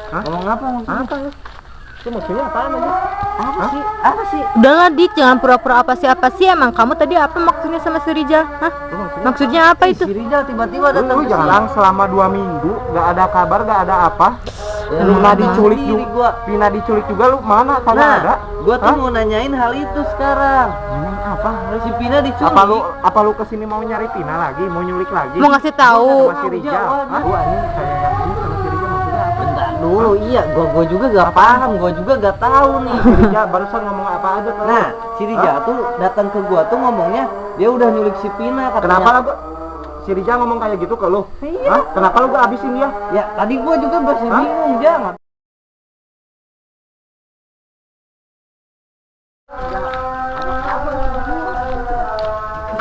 Hah? Ngomong apa maksudnya? Apa lu? Itu maksudnya apaan aja? Apa sih? Apa sih? Udahlah Dik, jangan pura-pura apa sih emang kamu tadi apa maksudnya sama si Rijal? Hah? Maksudnya apa itu? Si Rijal tiba-tiba datang Lu ke sini. jangan selama 2 minggu gak ada kabar, gak ada apa. Ya, Lu lu pernah tahu diculik sendiri juga. gua. Pina diculik juga lu mana? Kagak Nah, ada. gua tuh Hah? mau nanyain hal itu sekarang. Apa? Si Pina diculik. Apa lu kesini mau nyari Pina lagi? Mau nyulik lagi? Mau ngasih tahu. Sama si Rijal. Hah? Gua ini kayak yang ini sama si Rijal maksudnya apa? Bentar dulu, iya, gua juga gak paham, gua juga gak tahu nih. Si Rijal barusan ngomong apa aja tuh? Nah, si Rijal tuh datang ke gua tuh ngomongnya dia udah nyulik si Pina katanya. Kenapa lah gua? Si Rijal ngomong kayak gitu ke lu? Iya. Hah? Kenapa lu gak habisin dia? Ya, tadi gua juga masih Hah? bingung, jangan.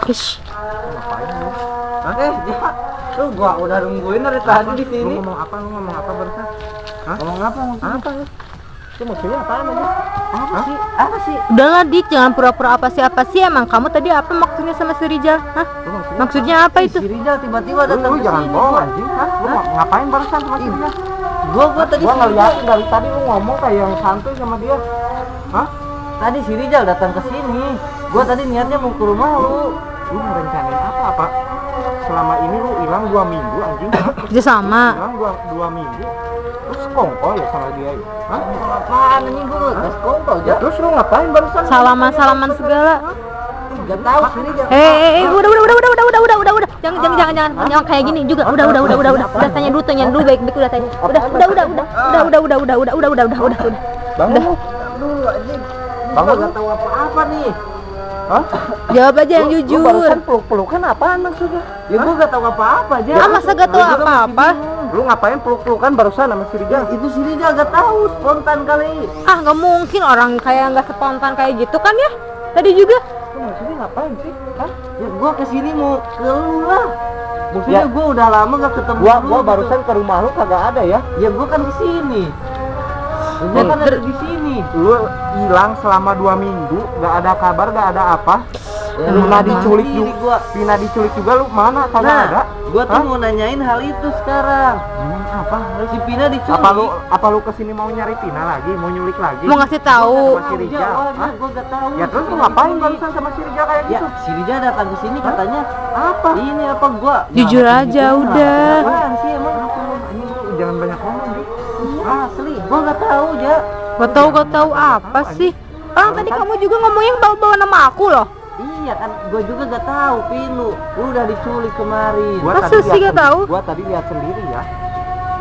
Ish. Ngapain lu? Hah? Ya, lu gua udah nungguin dari tadi di Lu sini. ngomong apa? Lu ngomong apa barusan? Hah? Ngomong apa maksudnya? Apa lu? Itu maksudnya apaan aja? Apa Hah? sih? Apa sih? Udahlah Dik, jangan pura-pura apa sih emang kamu tadi apa maksudnya sama si Rijal? Hah? Maksudnya apa itu? Si Rijal tiba-tiba datang Lu ke jangan sini. bohong Gua- anjing. Hah? Lu ngapain barusan sama si Rijal? Gua tadi Gua si ngeliat Rijal- dari tadi lu ngomong kayak yang santuy sama dia. Hah? Tadi si Rijal datang ke sini. Gua tadi niatnya mau ke rumah lu. Lu ngerencanain apa? Selama ini lu hilang 2 minggu anjing. Kerja sama. Hilang 2 minggu. Terus sekongkol ya sama dia. Hah? Apaan ini gua tes kompol Ya aja. terus lu ngapain barusan? Salaman segala. Gak tahu si Rijal. Udah. Jangan kayak gini juga. Udah tanya dulu baik-baik udah tanya. Udah. Bangun lu. Dulu anjing. Bangun Gua lu. gak tahu apa-apa nih. Hah? Jawab aja yang Lu jujur. barusan peluk-pelukan apaan maksudnya? Ya gua gak tahu apa-apa aja. Ah, masa gak tahu Gua juga masih apa-apa? bingung. Lu ngapain peluk-pelukan barusan sama si Rijal? Itu si Rijal gak tahu, spontan kali. Ah, nggak mungkin orang kayak nggak spontan kayak gitu kan ya? Tadi juga. Lu maksudnya ngapain sih? Hah? Ya gua kesini mau ke lu lah. Maksudnya Ya. gua udah lama gak ketemu Gua lu gitu. barusan ke rumah lu kagak ada ya. Ya gua kan kesini. Gua kan ada di sini. Lu hilang selama 2 minggu, gak ada kabar, gak ada apa. Ya, Lu pernah tahu diculik sendiri juga. gua. Pina diculik juga lu mana? Kagak ada. Nah, gua tuh Hah? mau nanyain hal itu sekarang. Apa? Si Pina diculik. Apa lu kesini mau nyari Pina lagi, mau nyulik lagi? Mau ngasih tahu. Sama si Rijal. Jawabnya Hah? gua gak tahu. Ya terus lu Pina ngapain diculik. barusan sama si Rijal kayak Ya, gitu? si Rijal datang ke sini katanya Apa? ini apa gua? Jujur Nah, aja, ini udah. apaan sih emang? Ini lu jangan banyak ngomong nih. Asli, gua gak tahu aja. Gak tahu apa sih? Orang tadi kamu juga ngomongnya bawa nama aku loh. Iya kan, gua juga gak tahu, Pinu. Lu udah diculik kemarin. Masa tadi sih lihat gak tahu? Gua tadi lihat sendiri ya.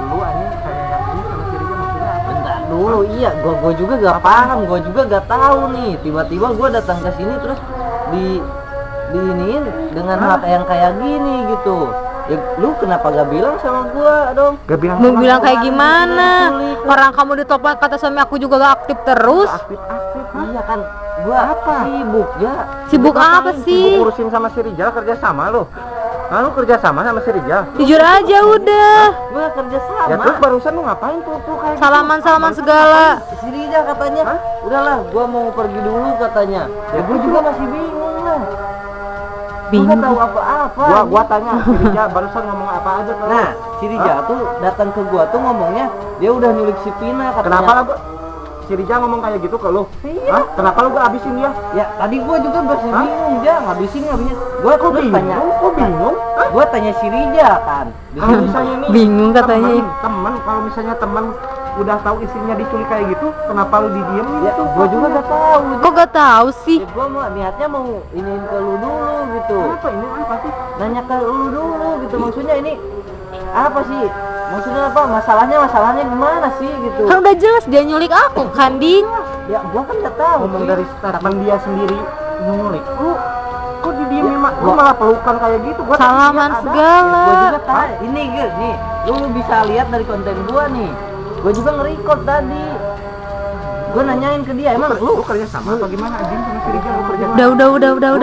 Lu anjing kayak yang ini sama si Rijal maksudnya apa? Bentar dulu, iya, gua juga gak paham, gua juga gak tahu nih. Tiba-tiba gua datang ke sini terus diiniin dengan hal yang kayak gini gitu. Ya, lu kenapa gak bilang sama gua dong? Gak bilang Mau sama bilang gua. kayak gimana? diculik. Orang kamu ditelepon kata suami aku juga gak aktif terus. Aktif-aktif. Hah? Iya kan, gua Apa? sibuk ya. Sibuk apa Sibuk sih? ngurusin sama si Rijal, kerja sama lu. Nah, lu kerja sama si Rijal. Jujur aja udah. Gua kerja sama. Ya terus barusan lu ngapain tuh kayak gitu? Salaman segalanya. Si Rijal katanya, Hah? udahlah, gua mau pergi dulu katanya. Ya gua juga masih bingung lah. Gua Bingung. gak tahu apa-apa. Gua tanya si Rijal barusan ngomong apa aja tuh. Nah, si Rijal tuh datang ke gua tuh ngomongnya dia udah nyulik si Pina katanya. Kenapa lah gua si Rijal ngomong kayak gitu ke lu? Iya. Hah? Kenapa lu gak habisin dia? Ya, tadi gua juga masih Hah? bingung, Jang. Ngabisin. Gua Kok terus tanya. bingung? Kok bingung? Hah? Gua tanya si Rijal kan. Kalau misalnya nih Bingung katanya. temen kalau misalnya temen udah tahu istrinya diculik kayak gitu, kenapa lu didiem Ya, gitu? gua juga gak tahu. Kok gak tahu sih? Ya, gua mau niatnya mau iniin ke lu dulu gitu. Apa ini apa sih? Nanya ke lu dulu gitu. Maksudnya ini apa sih? Maksudnya apa? Masalahnya gimana sih gitu? Kan udah jelas dia nyulik aku kan, Ding. Ya, gua kan gak tahu. Ngomong Pi. dari statement dia sendiri nyulik. Lu kok didiemin lu Gua- malah pelukan kayak gitu? Gua tadi Salaman lihat ada. segala. Gua juga tahu. Ini Gil, nih, lu bisa lihat dari konten gua nih. Gua juga nge-record tadi. Gua nanyain ke dia, emang Lu kerja sama apa gimana anjing sama si Rijal? Lu kerja sama?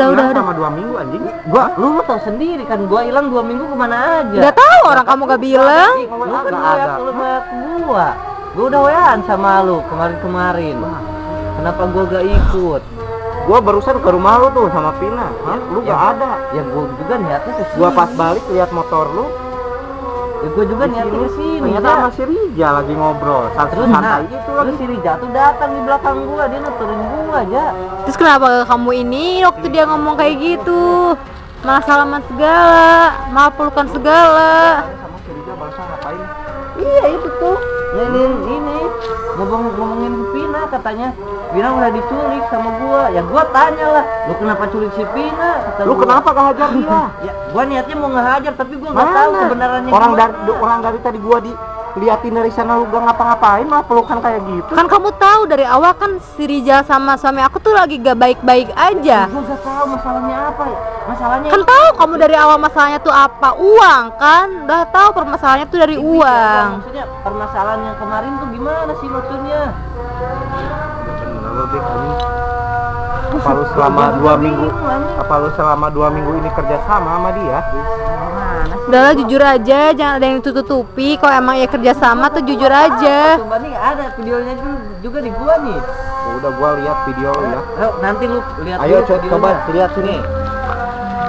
Udah. Sama 2 minggu anjing. lu tahu sendiri kan gua hilang 2 minggu kemana aja. Gak tahu orang kamu gak bilang. Ih, lu kan Nggak ada. lu gua. Gua udah WA-an sama lu kemarin. Kenapa gua gak ikut? Gua barusan ke rumah lu tuh sama Pina. Hah? Lu Ya. gak ada. Ya gua juga niatnya ke sini. Gua pas balik lihat motor lu Ya gue juga niatnya ke sini. Ternyata sama si Rija lagi ngobrol. Terus Santai itu lagi. terus si Rija tuh datang di belakang gua, dia nuturin gua aja. Terus kenapa kamu ini waktu dia ngomong kayak gitu malah salaman segala, malah pelukan segala? Sama si Rija bahasa ngapain? Iya itu tuh. Ya ini ngomongin Pina, katanya Pina udah diculik sama gua. Ya gua tanya lah, lu kenapa culik si Pina? Kata Lu gua. kenapa gak hajar dia? Ya gua niatnya mau ngehajar tapi gua nggak tahu kebenarannya. Orang dari tadi gua diliatin dari sana lu gak ngapa-ngapain malah pelukan kayak gitu. Kan kamu tahu dari awal kan si Rijal sama suami aku tuh lagi gak baik-baik aja. Gua nggak tahu masalahnya apa ya. Masalahnya Kan tahu kamu dari awal masalahnya tuh apa? Uang kan? Udah tahu permasalahannya tuh dari uang. Maksudnya permasalahan yang kemarin tuh gimana sih maksudnya? Apa lu selama 2 minggu? Apa lu selama 2 minggu ini kerja sama sama dia? Udahlah jujur aja, jangan ada yang tutup-tutupi. Kalau emang ya kerja sama tuh jujur aja. Coba nih ada videonya juga di gua nih. Udah gua lihat video lu ya. Ayo nanti lu lihat. Ayo dulu videonya. coba lihat sini.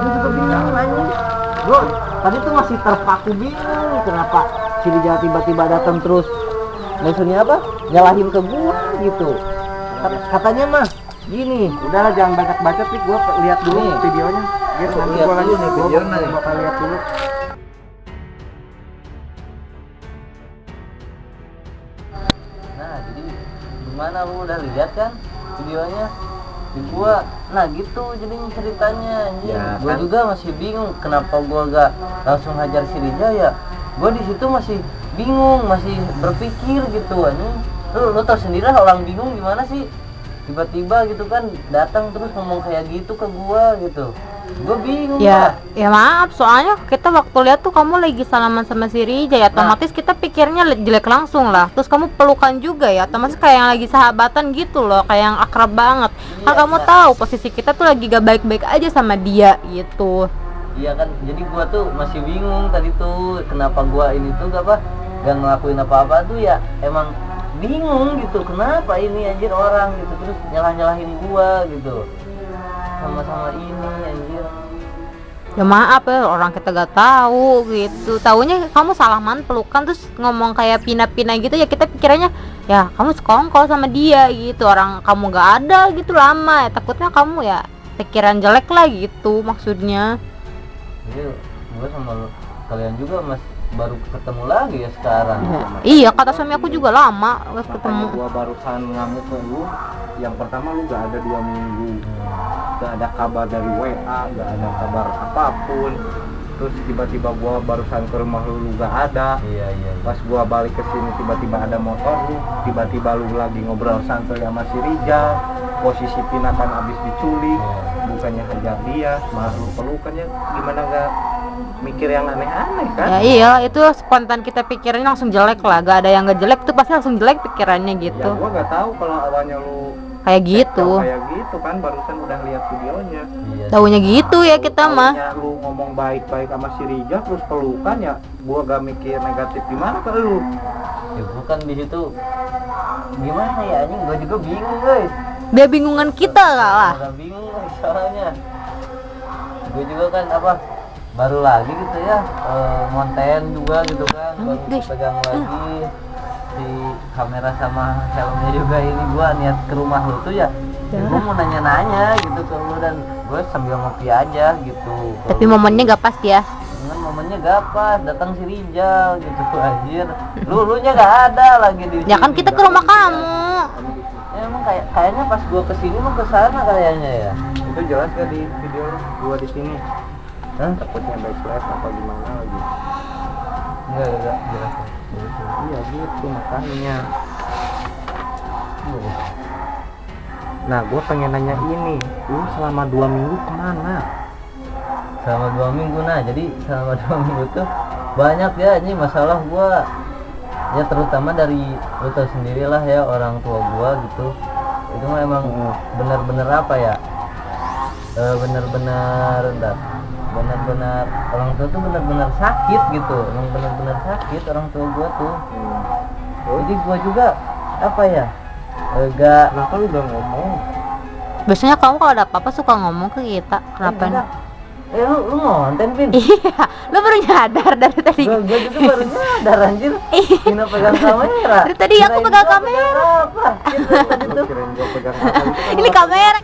Lu juga bingung anjing. Gua tadi tuh masih terpaku bingung kenapa si Rijal tiba-tiba datang terus. Maksudnya apa? Nyalahin ke gua gitu. Katanya mah gini. Udahlah jangan banyak-banyak nih, gua lihat dulu Nih. videonya. Biar nanti Lihat gua lagi dulu nih gua videonya nih. bakal lihat dulu. Nah, jadi gimana lu udah lihat kan videonya? Di gua, nah gitu jadinya ceritanya anjing. Ya, Gua kan? juga masih bingung kenapa gua gak langsung hajar si Rija ya. Gua di situ masih bingung, masih berpikir gitu anjing. Lu tau sendiri lah orang bingung gimana sih? Tiba-tiba gitu kan datang terus ngomong kayak gitu ke gua gitu. Gua bingung. Ya, Pak. ya maaf, soalnya kita waktu lihat tuh kamu lagi salaman sama si Rija ya, otomatis kita pikirnya jelek langsung lah. Terus kamu pelukan juga ya, otomatis kayak yang lagi sahabatan gitu loh, kayak yang akrab banget. Kan Iya, kamu iya. tahu posisi kita tuh lagi gak baik-baik aja sama dia gitu. Iya kan, jadi gua tuh masih bingung tadi tuh kenapa gua ini tuh gak ngelakuin apa-apa tuh ya emang bingung gitu kenapa ini anjir orang gitu terus nyalahin gua gitu sama-sama ini anjir. Ya maaf ya, orang kita gak tahu gitu. Taunya kamu salaman pelukan terus ngomong kayak pina-pina gitu ya, kita pikirannya ya kamu sekongkol sama dia gitu. Orang kamu gak ada gitu lama ya, takutnya kamu ya pikiran jelek lah gitu maksudnya. Jadi gua sama kalian juga baru ketemu lagi ya sekarang. Iya, kata suami aku juga lama gak ketemu. Gua barusan ngamuk ke lu. Yang pertama lu gak ada 2 minggu. Gak ada kabar dari WA, gak ada kabar apapun. Terus tiba-tiba gua barusan ke rumah lu gak ada. Iya. Pas gua balik ke sini tiba-tiba ada motor lu, tiba-tiba lu lagi ngobrol santai sama si Rijal. Posisi Pina kan abis diculik, bukannya hajar dia, malah lu pelukan ya. Gimana gak mikir yang aneh-aneh kan? Ya iya, itu spontan kita pikirannya langsung jelek lah. Gak ada yang gak jelek tuh pasti langsung jelek pikirannya Ya gitu. gua gak tahu kalau awalnya lu Kayak gitu. kayak gitu kan, barusan udah lihat videonya. Iya. Taunya gitu ya kita mah. Taunya lu ngomong baik-baik sama si Rija terus pelukan ya, gua gak mikir negatif gimana ke lu. Ya gua kan di situ gimana ya anjing, gua juga bingung guys. Dia bingungan kita lah. Agak bingung nih soalnya. Gue juga kan baru lagi gitu ya monten juga gitu kan, baru Guys. pegang lagi di kamera sama helmnya juga. Ini gua niat ke rumah lu tuh ya gua mau nanya-nanya gitu ke lu dan gue sambil ngopi aja gitu. Tapi momennya gak pas ya. Dengan momennya gak pas, datang si Rijal gitu anjir. Lunya gak ada lagi di Ya kan sini. kita ke rumah kamu. Ya, emang kayaknya pas gua kesini mau ke sana kayaknya ya. Itu jelas gak di video lu, gua di sini? Hah? Takutnya backflash apa gimana lagi? Enggak jelas. Iya gitu makanya. Nah, gua pengen nanya ini, lu selama 2 minggu kemana? Selama 2 minggu, nah jadi selama 2 minggu tuh banyak ya ini masalah gua ya, terutama dari lu tau sendiri lah ya orang tua gua gitu. Itu mah emang bener-bener apa ya, bener-bener orang tua tuh bener-bener sakit gitu, emang bener-bener sakit orang tua gua tuh. Jadi gua juga apa ya, gak. Kenapa lu udah ngomong? Biasanya kamu kalau ada apa-apa suka ngomong ke kita. Kenapa? Enggak. lu ngonten, Pin? Iya, lu baru nyadar dari tadi. Gue juga baru nyadar anjir. Iya. Gina pegang kamera. Dari tadi aku Kirain pegang gua kamera. apa? Gitu tadi tuh. Kirain gua pegang apa itu kan Ini kamera.